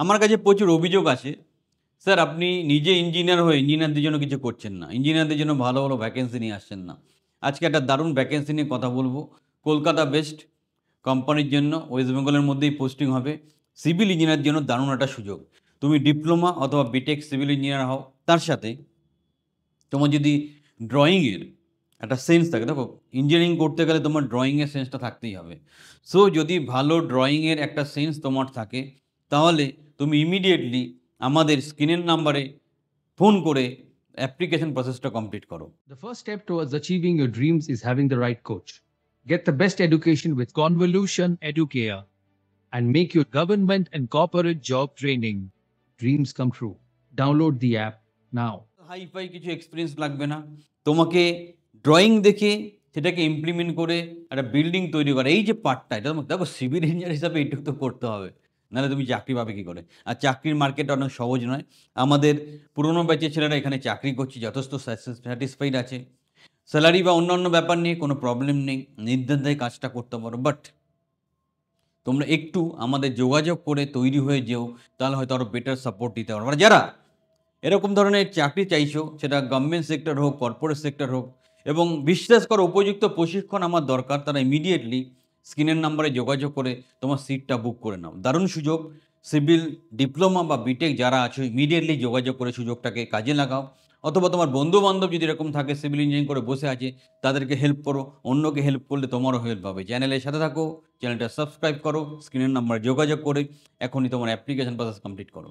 আমার কাছে প্রচুর অভিযোগ আছে, স্যার আপনি নিজে ইঞ্জিনিয়ার হয়ে ইঞ্জিনিয়ারদের জন্য কিছু করছেন না। ইঞ্জিনিয়ারদের জন্য ভালো, ভালো ভ্যাকেন্সি নিয়ে আসছেন না। আজকে একটা দারুণ ভ্যাকেন্সি নিয়ে কথা বলব। কলকাতা বেস্ট কোম্পানির জন্য ওয়েস্ট বেঙ্গলের মধ্যেই পোস্টিং হবে। সিভিল ইঞ্জিনিয়ারের জন্য দারুণ একটা সুযোগ। তুমি ডিপ্লোমা অথবা বিটেক সিভিল ইঞ্জিনিয়ার হও, তার সাথে তোমার যদি ড্রয়িংয়ের একটা সেন্স থাকে, দেখো ইঞ্জিনিয়ারিং করতে গেলে তোমার ড্রয়িংয়ের সেন্সটা থাকতেই হবে। সো যদি ভালো ড্রয়িংয়ের একটা সেন্স তোমার থাকে, তাহলে তুমি ইমিডিয়েটলি আমাদের স্ক্রিনের নাম্বারে ফোন করে অ্যাপ্লিকেশন প্রসেসটা কমপ্লিট করো। The first step towards achieving your dreams is having the right coach. Get the best education with Convolution Educare and make your government and corporate job training dreams come true. Download the app now. Hi-fi কিছু experience লাগবে না। তোমাকে drawing দেখে সেটাকে implement করে একটা building তৈরি করা, এই যে পার্টটা, এটা দেখো সিভিল ইঞ্জিনিয়ার হিসাবে এইটুকু তো করতে হবে। নাহলে তুমি চাকরি পাবে কী করে? আর চাকরির মার্কেট অনেক সহজ নয়। আমাদের পুরনো ব্যাচের ছেলেরা এখানে চাকরি করছে, যথেষ্ট স্যাটিসফাইড আছে। স্যালারি বা অন্যান্য ব্যাপার নিয়ে কোনো প্রবলেম নেই। নির্দ্বিধায় কাজটা করতে পারো। বাট তোমরা একটু আমাদের যোগাযোগ করে তৈরি হয়ে যেও, তাহলে হয়তো আরও বেটার সাপোর্ট দিতে পারবো। মানে যারা এরকম ধরনের চাকরি চাইছো, সেটা গভর্নমেন্ট সেক্টর হোক, কর্পোরেট সেক্টর হোক, এবং বিশ্বাস করো উপযুক্ত প্রশিক্ষণ আমার দরকার, তারা ইমিডিয়েটলি স্ক্রিনের নাম্বারে যোগাযোগ করে তোমার সিটটা বুক করে নাও। দারুণ সুযোগ। সিভিল ডিপ্লোমা বা বিটেক যারা আছো, ইমিডিয়েটলি যোগাযোগ করে সুযোগটাকে কাজে লাগাও। অথবা তোমার বন্ধুবান্ধব যদি এরকম থাকে সিভিল ইঞ্জিনিয়ারিং করে বসে আছে, তাদেরকে হেল্প করো। অন্যকে হেল্প করলে তোমারও হেল্প হবে। চ্যানেলের সাথে থাকো, চ্যানেলটা সাবস্ক্রাইব করো, স্ক্রিনের নাম্বারে যোগাযোগ করে এখনই তোমার অ্যাপ্লিকেশন প্রসেস কমপ্লিট করো।